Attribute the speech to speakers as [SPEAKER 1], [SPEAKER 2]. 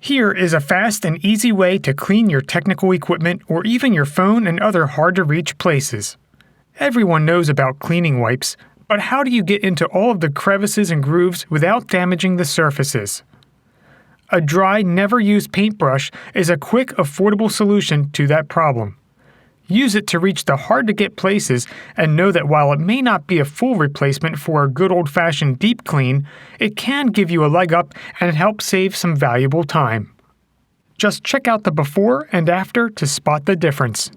[SPEAKER 1] Here is a fast and easy way to clean your technical equipment or even your phone and other hard-to-reach places. Everyone knows about cleaning wipes, but how do you get into all of the crevices and grooves without damaging the surfaces? A dry, never-used paintbrush is a quick, affordable solution to that problem. Use it to reach the hard-to-get places and know that while it may not be a full replacement for a good old-fashioned deep clean, it can give you a leg up and help save some valuable time. Just check out the before and after to spot the difference.